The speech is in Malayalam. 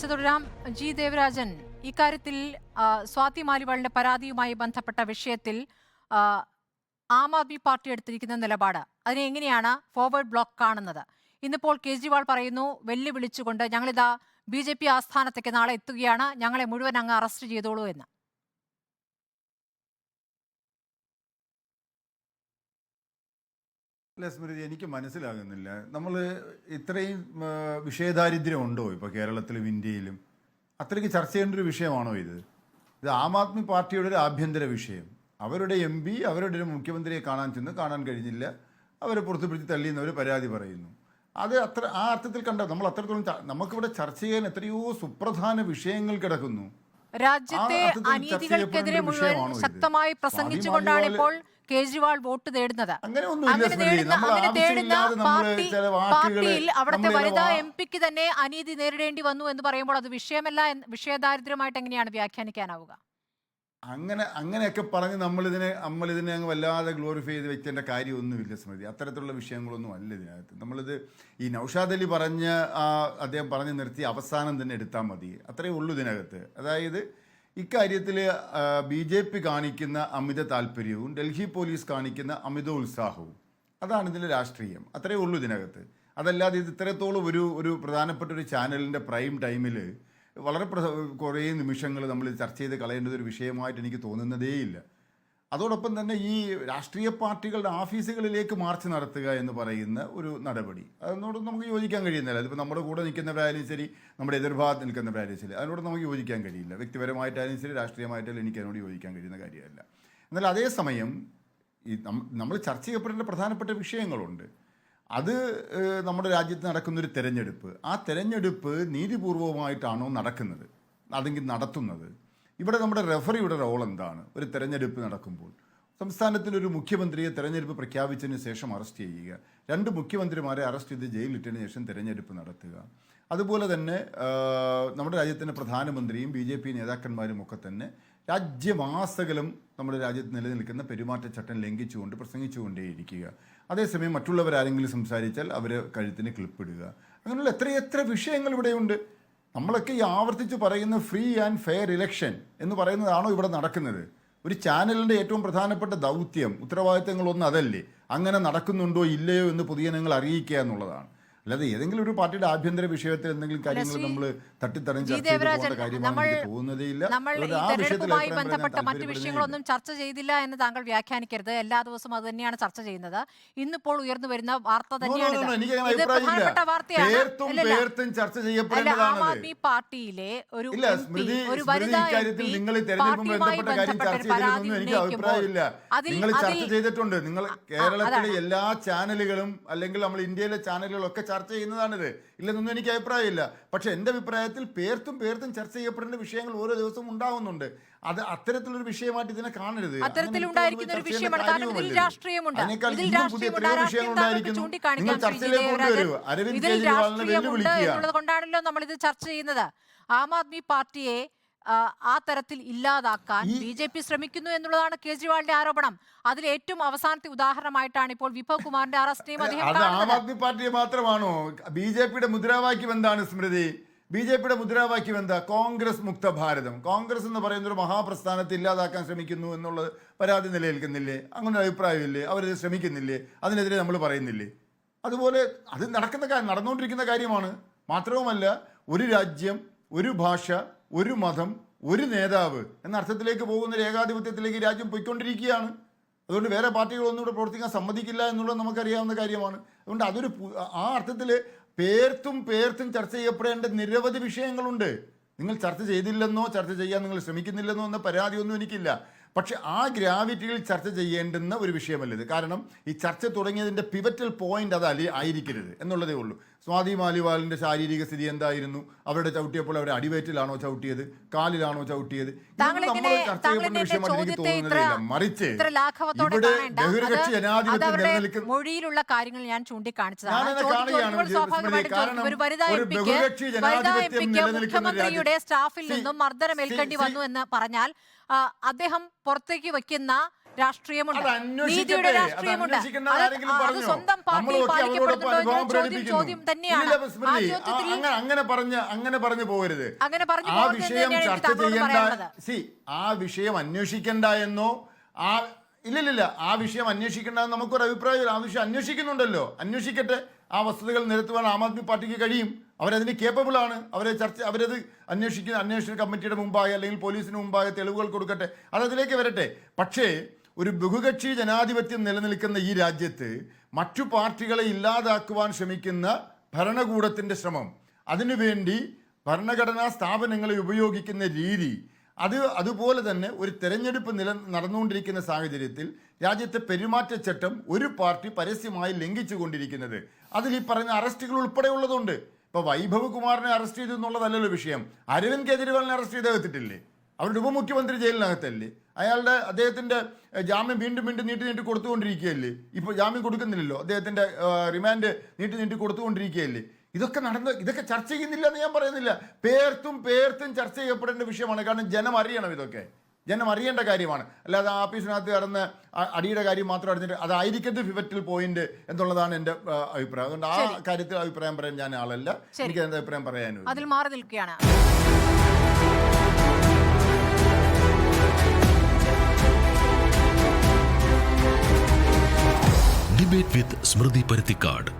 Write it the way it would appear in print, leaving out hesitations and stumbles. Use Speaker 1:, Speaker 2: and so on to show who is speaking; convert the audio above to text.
Speaker 1: തുടരാം. ജി ദേവരാജൻ, ഇക്കാര്യത്തിൽ സ്വാതി മാലിവാളിന്റെ പരാതിയുമായി ബന്ധപ്പെട്ട വിഷയത്തിൽ ആം ആദ്മി പാർട്ടി എടുത്തിരിക്കുന്ന നിലപാട് അതിനെ എങ്ങനെയാണ് ഫോർവേഡ് ബ്ലോക്ക് കാണുന്നത്? ഇന്നിപ്പോൾ കേജ്രിവാൾ പറയുന്നു, വെല്ലുവിളിച്ചുകൊണ്ട് ഞങ്ങളിതാ BJP ആസ്ഥാനത്തേക്ക് നാളെ എത്തുകയാണ്, ഞങ്ങളെ മുഴുവൻ അങ്ങ് അറസ്റ്റ് ചെയ്തോളൂ എന്ന്.
Speaker 2: അല്ല സ്മൃതി, എനിക്ക് മനസ്സിലാകുന്നില്ല. നമ്മൾ ഇത്രയും വിഷയദാരിദ്ര്യം ഉണ്ടോ ഇപ്പോൾ കേരളത്തിലും ഇന്ത്യയിലും? അത്രയ്ക്ക് ചർച്ച ചെയ്യേണ്ട ഒരു വിഷയമാണോ ഇത്? ഇത് ആം ആദ്മി പാർട്ടിയുടെ ഒരു ആഭ്യന്തര വിഷയം. അവരുടെ MP അവരുടെ ഒരു മുഖ്യമന്ത്രിയെ കാണാൻ ചെന്ന് കാണാൻ കഴിഞ്ഞില്ല, അവരെ പുറത്ത് പിടിച്ച് തള്ളിയെന്നവർ പരാതി പറയുന്നു. അത് ആ അർത്ഥത്തിൽ കണ്ട നമ്മൾ അത്രത്തോളം നമുക്കിവിടെ ചർച്ച ചെയ്യാൻ എത്രയോ സുപ്രധാന വിഷയങ്ങൾ കിടക്കുന്നു.
Speaker 1: രാജ്യത്തെ അനീതികൾക്കെതിരെ മുഴുവൻ ശക്തമായി പ്രസംഗിച്ചുകൊണ്ടാണ് ഇപ്പോൾ കേജ്രിവാൾ വോട്ട് തേടുന്നത്. പാർട്ടിയിൽ അവിടുത്തെ വനിതാ MP തന്നെ അനീതി നേരിടേണ്ടി വന്നു എന്ന് പറയുമ്പോൾ അത് വിഷയമല്ല, വിഷയദാരിദ്ര്യമായിട്ട് എങ്ങനെയാണ് വ്യാഖ്യാനിക്കാനാവുക?
Speaker 2: അങ്ങനെയൊക്കെ പറഞ്ഞ് നമ്മളിതിനെ അങ്ങ് വല്ലാതെ ഗ്ലോറിഫൈ ചെയ്ത് വെക്കേണ്ട കാര്യമൊന്നുമില്ല സ്മൃതി. അത്തരത്തിലുള്ള വിഷയങ്ങളൊന്നും അല്ല ഇതിനകത്ത്. നമ്മളിത് ഈ നൗഷാദ് അലി അദ്ദേഹം പറഞ്ഞ് നിർത്തി അവസാനം തന്നെ എടുത്താൽ മതി, അത്രയേ ഉള്ളൂ ഇതിനകത്ത്. അതായത് ഇക്കാര്യത്തിൽ BJP കാണിക്കുന്ന അമിത താല്പര്യവും ഡൽഹി പോലീസ് കാണിക്കുന്ന അമിത ഉത്സാഹവും, അതാണ് ഇതിൻ്റെ രാഷ്ട്രീയം. അത്രയേ ഉള്ളൂ ഇതിനകത്ത്. അതല്ലാതെ ഇത് ഇത്രത്തോളം ഒരു പ്രധാനപ്പെട്ട ഒരു ചാനലിൻ്റെ പ്രൈം ടൈമിൽ വളരെ കുറേ നിമിഷങ്ങൾ നമ്മൾ ചർച്ച ചെയ്ത് കളയേണ്ടത് ഒരു വിഷയമായിട്ട് എനിക്ക് തോന്നുന്നതേയില്ല. അതോടൊപ്പം തന്നെ ഈ രാഷ്ട്രീയ പാർട്ടികളുടെ ഓഫീസുകളിലേക്ക് മാർച്ച് നടത്തുക എന്ന് പറയുന്ന ഒരു നടപടി, അതിനോട് നമുക്ക് യോജിക്കാൻ കഴിയുന്നില്ല. അതിപ്പോൾ നമ്മുടെ കൂടെ നിൽക്കുന്നവരായാലും ശരി, നമ്മുടെ എതിർഭാഗത്ത് നിൽക്കുന്നവരായാലും ശരി, അതിനോട് നമുക്ക് യോജിക്കാൻ കഴിയില്ല. വ്യക്തിപരമായിട്ടായാലും ശരി, രാഷ്ട്രീയമായിട്ടായാലും എനിക്ക് അതിനോട് യോജിക്കാൻ കഴിയുന്ന കാര്യമല്ല. എന്നാൽ അതേസമയം ഈ നമ്മൾ ചർച്ച ചെയ്യപ്പെടേണ്ട പ്രധാനപ്പെട്ട വിഷയങ്ങളുണ്ട്. അത് നമ്മുടെ രാജ്യത്ത് നടക്കുന്നൊരു തെരഞ്ഞെടുപ്പ്. ആ തെരഞ്ഞെടുപ്പ് നീതിപൂർവമായിട്ടാണോ നടക്കുന്നത്, അതെങ്കിൽ നടത്തുന്നത്? ഇവിടെ നമ്മുടെ റെഫറിയുടെ റോൾ എന്താണ്? ഒരു തെരഞ്ഞെടുപ്പ് നടക്കുമ്പോൾ സംസ്ഥാനത്തിലൊരു മുഖ്യമന്ത്രിയെ തെരഞ്ഞെടുപ്പ് പ്രഖ്യാപിച്ചതിന് ശേഷം അറസ്റ്റ് ചെയ്യുക, 2 മുഖ്യമന്ത്രിമാരെ അറസ്റ്റ് ചെയ്ത് ജയിലിലിട്ടതിന് ശേഷം തെരഞ്ഞെടുപ്പ് നടത്തുക. അതുപോലെ തന്നെ നമ്മുടെ രാജ്യത്തിൻ്റെ പ്രധാനമന്ത്രിയും BJP നേതാക്കന്മാരും ഒക്കെ തന്നെ രാജ്യമാസകലം നമ്മുടെ രാജ്യത്ത് നിലനിൽക്കുന്ന പെരുമാറ്റച്ചട്ടം ലംഘിച്ചുകൊണ്ട് പ്രസംഗിച്ചുകൊണ്ടേയിരിക്കുക. അതേസമയം മറ്റുള്ളവരാരെങ്കിലും സംസാരിച്ചാൽ അവരെ കഴുത്തിന് ക്ലിപ്പിടുക. അങ്ങനെയുള്ള എത്രയെത്ര വിഷയങ്ങൾ ഇവിടെയുണ്ട്. നമ്മളൊക്കെ ഈ ആവർത്തിച്ച് പറയുന്ന ഫ്രീ ആൻഡ് ഫെയർ ഇലക്ഷൻ എന്ന് പറയുന്നതാണോ ഇവിടെ നടക്കുന്നത്? ഒരു ചാനലിൻ്റെ ഏറ്റവും പ്രധാനപ്പെട്ട ദൗത്യം, ഉത്തരവാദിത്തങ്ങളൊന്നും അതല്ലേ? അങ്ങനെ നടക്കുന്നുണ്ടോ ഇല്ലയോ എന്ന് പൊതുജനങ്ങൾ അറിയിക്കുക എന്നുള്ളതാണ്. അല്ലാതെ ഏതെങ്കിലും ഒരു പാർട്ടിയുടെ ആഭ്യന്തര വിഷയത്തിൽ എന്തെങ്കിലും കാര്യങ്ങൾ നമ്മൾ തട്ടിത്തടഞ്ഞ് ചർച്ച ചെയ്ത് പോകുന്ന കാര്യമാണ് പോകുന്നതേയില്ല.
Speaker 1: തെരഞ്ഞെടുപ്പുമായി ബന്ധപ്പെട്ട മറ്റു വിഷയങ്ങളൊന്നും ചർച്ച ചെയ്തില്ല എന്ന് താങ്കൾ വ്യാഖ്യാനിക്കരുത്. എല്ലാ ദിവസവും അത് തന്നെയാണ് ചർച്ച ചെയ്യുന്നത്. ഇന്നിപ്പോൾ ഉയർന്നു വരുന്ന വാർത്ത തന്നെയാണ് ആം ആദ്മി പാർട്ടിയിലെ ഒരു വനിതാ
Speaker 2: നിങ്ങൾ ചർച്ച ചെയ്തിട്ടുണ്ട്. നിങ്ങൾ കേരളത്തിലെ എല്ലാ ചാനലുകളും അല്ലെങ്കിൽ നമ്മൾ ഇന്ത്യയിലെ ചാനലുകളൊക്കെ ചർച്ച ചെയ്യുന്നതാണിത്, ഇല്ലെന്നൊന്നും എനിക്ക് അഭിപ്രായമില്ല. പക്ഷെ എൻ്റെ അഭിപ്രായത്തിൽ പേർത്തും ചർച്ച ചെയ്യപ്പെടേണ്ട വിഷയങ്ങൾ ഓരോ ദിവസവും ഉണ്ടാവുന്നുണ്ട്. അത് അത്തരത്തിലൊരു വിഷയമായിട്ട് ഇതിനെ കാണരുത്.
Speaker 1: നിങ്ങൾ ചർച്ചയിലേക്ക് കൊണ്ടുവരൂ. അരവിന്ദ് കെജ്രിവാളിനെ വെല്ലുവിളിക്കുക കൊണ്ടാണല്ലോ നമ്മൾ ഇത് ചർച്ച ചെയ്യുന്നത്. ആം ആദ്മി പാർട്ടിയെ ആ തരത്തിൽ ഇല്ലാതാക്കാൻ BJP ശ്രമിക്കുന്നു എന്നുള്ളതാണ് കേജ്രിവാളിന്റെ ആരോപണം. അതിൽ ഏറ്റവും അവസാനത്തെ ഉദാഹരണമായിട്ടാണ് ഇപ്പോൾ വിഭവ് കുമാറിന്റെ അറസ്റ്റിനെയും അദ്ദേഹം
Speaker 2: ആം ആദ്മി പാർട്ടിയെ മാത്രമാണോ? BJPയുടെ മുദ്രാവാക്യം എന്താണ് സ്മൃതി? BJPയുടെ മുദ്രാവാക്യം എന്താ? കോൺഗ്രസ് മുക്ത ഭാരതം. കോൺഗ്രസ് എന്ന് പറയുന്ന ഒരു മഹാപ്രസ്ഥാനത്തെ ഇല്ലാതാക്കാൻ ശ്രമിക്കുന്നു എന്നുള്ളത് പരാതി നിലനിൽക്കുന്നില്ലേ? അങ്ങനെ അഭിപ്രായമില്ലേ? അവരത് ശ്രമിക്കുന്നില്ലേ? അതിനെതിരെ നമ്മൾ പറയുന്നില്ലേ? അതുപോലെ അത് നടന്നുകൊണ്ടിരിക്കുന്ന കാര്യമാണ്. മാത്രവുമല്ല, ഒരു രാജ്യം, ഒരു ഭാഷ, ഒരു മതം, ഒരു നേതാവ് എന്ന അർത്ഥത്തിലേക്ക് പോകുന്ന ഏകാധിപത്യത്തിലേക്ക് രാജ്യം പോയിക്കൊണ്ടിരിക്കുകയാണ്. അതുകൊണ്ട് വേറെ പാർട്ടികളൊന്നും ഇവിടെ പ്രവർത്തിക്കാൻ സമ്മതിക്കില്ല എന്നുള്ളത് നമുക്കറിയാവുന്ന കാര്യമാണ്. അതുകൊണ്ട് ആ അർത്ഥത്തിൽ പേർത്തും ചർച്ച ചെയ്യപ്പെടേണ്ട നിരവധി വിഷയങ്ങളുണ്ട്. നിങ്ങൾ ചർച്ച ചെയ്തില്ലെന്നോ ചർച്ച ചെയ്യാൻ നിങ്ങൾ ശ്രമിക്കുന്നില്ലെന്നോ എന്ന പരാതിയൊന്നും എനിക്കില്ല. പക്ഷെ ആ ഗ്രാവിറ്റിയിൽ ചർച്ച ചെയ്യേണ്ടുന്ന ഒരു വിഷയമല്ലത്. കാരണം ഈ ചർച്ച തുടങ്ങിയതിൻ്റെ പിവറ്റൽ പോയിന്റ് അത് ആയിരിക്കരുത് എന്നുള്ളതേ ഉള്ളൂ. സ്വാതി മാലിവാളിൻ്റെ ശാരീരിക സ്ഥിതി എന്തായിരുന്നു? അവരുടെ ചവിട്ടിയപ്പോൾ അവരെ അടിവയറ്റിലാണോ ചവിട്ടിയത്, കാലിലാണോ ചവിട്ടിയത്? മറിച്ച് ഇവിടെ ബഹുരകക്ഷി ജനാധിപത്യം നിലനിൽക്കുന്ന
Speaker 1: മൊഴിയിലുള്ള കാര്യങ്ങൾ ഞാൻ ചൂണ്ടിക്കാണിച്ചതാണ്. മുഖ്യമന്ത്രിയുടെ സ്റ്റാഫിൽ നിന്നും മർദ്ദനമേൽക്കേണ്ടി വന്നു എന്ന് പറഞ്ഞാൽ അദ്ദേഹം പുറത്തേക്ക് വയ്ക്കുന്ന രാഷ്ട്രീയമുണ്ട്,
Speaker 2: അത് അന്വേഷിക്കട്ടെ.
Speaker 1: നീതിയുടെ
Speaker 2: അത്
Speaker 1: രാഷ്ട്രീയമുണ്ട്.
Speaker 2: അന്വേഷിക്കേണ്ടത് ആരെങ്കിലും
Speaker 1: അത്
Speaker 2: പറഞ്ഞോ?
Speaker 1: സ്വന്തം പാർട്ടിയിൽ
Speaker 2: നമ്മളൊക്കെ അവരോടൊപ്പം
Speaker 1: പാലിക്കപ്പെടുന്നുണ്ടോ
Speaker 2: അനുഭവം
Speaker 1: എന്നൊരു ചോദ്യം
Speaker 2: പ്രകടിപ്പിക്കുന്നു.
Speaker 1: തന്നെയാണ്.
Speaker 2: ഇല്ല, സ്മൃതി,
Speaker 1: ആ ചോദ്യത്തിൽ
Speaker 2: അങ്ങനെ പറഞ്ഞു പോകരുത്.
Speaker 1: അങ്ങനെ പറഞ്ഞു
Speaker 2: ആ
Speaker 1: പോകരുത്
Speaker 2: വിഷയം
Speaker 1: തന്നെയാണ് എനിക്ക്
Speaker 2: ചർച്ച
Speaker 1: താങ്കളോട് പറയാനുള്ളത്.
Speaker 2: ആ വിഷയം അന്വേഷിക്കണ്ട എന്നോ ഇല്ലില്ല, ആ വിഷയം അന്വേഷിക്കേണ്ടെന്ന് നമുക്കൊരു അഭിപ്രായം. ആ വിഷയം അന്വേഷിക്കുന്നുണ്ടല്ലോ, അന്വേഷിക്കട്ടെ. ആ വസ്തുതകൾ നിരത്തുവാൻ ആം ആദ്മി പാർട്ടിക്ക് കഴിയും. അവരതിന് കേപ്പബിൾ ആണ്. അവരത് അന്വേഷണ കമ്മിറ്റിയുടെ മുമ്പാകെ അല്ലെങ്കിൽ പോലീസിന് മുമ്പാകെ തെളിവുകൾ കൊടുക്കട്ടെ, അതതിലേക്ക് വരട്ടെ. പക്ഷേ ഒരു ബഹുകക്ഷി ജനാധിപത്യം നിലനിൽക്കുന്ന ഈ രാജ്യത്ത് മറ്റു പാർട്ടികളെ ഇല്ലാതാക്കുവാൻ ശ്രമിക്കുന്ന ഭരണകൂടത്തിൻ്റെ ശ്രമം, അതിനുവേണ്ടി ഭരണഘടനാ സ്ഥാപനങ്ങളെ ഉപയോഗിക്കുന്ന രീതി, അതുപോലെ തന്നെ ഒരു തെരഞ്ഞെടുപ്പ് നടന്നുകൊണ്ടിരിക്കുന്ന സാഹചര്യത്തിൽ രാജ്യത്തെ പെരുമാറ്റച്ചട്ടം ഒരു പാർട്ടി പരസ്യമായി ലംഘിച്ചുകൊണ്ടിരിക്കുന്നത്, അതിൽ ഈ പറയുന്ന അറസ്റ്റുകൾ ഉൾപ്പെടെ ഉള്ളതുണ്ട്. ഇപ്പോൾ വൈഭവ് കുമാറിനെ അറസ്റ്റ് ചെയ്തു എന്നുള്ളതല്ലല്ലോ വിഷയം. അരവിന്ദ് കെജ്രിവാളിനെ അറസ്റ്റ് ചെയ്തെത്തിട്ടില്ലേ? അവരുടെ ഉപമുഖ്യമന്ത്രി ജയിലിനകത്തല്ലേ? അദ്ദേഹത്തിൻ്റെ ജാമ്യം വീണ്ടും നീട്ടി കൊടുത്തുകൊണ്ടിരിക്കുകയല്ലേ? ഇപ്പോൾ ജാമ്യം കൊടുക്കുന്നില്ലല്ലോ, അദ്ദേഹത്തിൻ്റെ റിമാൻഡ് നീട്ടി കൊടുത്തുകൊണ്ടിരിക്കുകയല്ലേ? ഇതൊക്കെ ചർച്ച ചെയ്യുന്നില്ല എന്ന് ഞാൻ പറയുന്നില്ല. പേർത്തും ചർച്ച ചെയ്യപ്പെടേണ്ട വിഷയമാണ്. കാരണം ജനം അറിയണം, ജനം അറിയേണ്ട കാര്യമാണ്. അല്ലാതെ ആഫീസിനകത്ത് കടന്ന് അടിയുടെ കാര്യം മാത്രം അറിഞ്ഞിട്ട് അതായിരിക്കരുത് പിവറ്റൽ പോയിന്റ് എന്നുള്ളതാണ് എൻ്റെ അഭിപ്രായം. അതുകൊണ്ട് ആ കാര്യത്തിൽ അഭിപ്രായം പറയാൻ ഞാൻ ആളല്ല. എനിക്ക് എൻ്റെ അഭിപ്രായം പറയാനും
Speaker 1: അതിൽ മാറി നിൽക്കുകയാണ്.
Speaker 3: ഡിബേറ്റ് വിത്ത് സ്മൃതി പരുത്തിക്കാട്.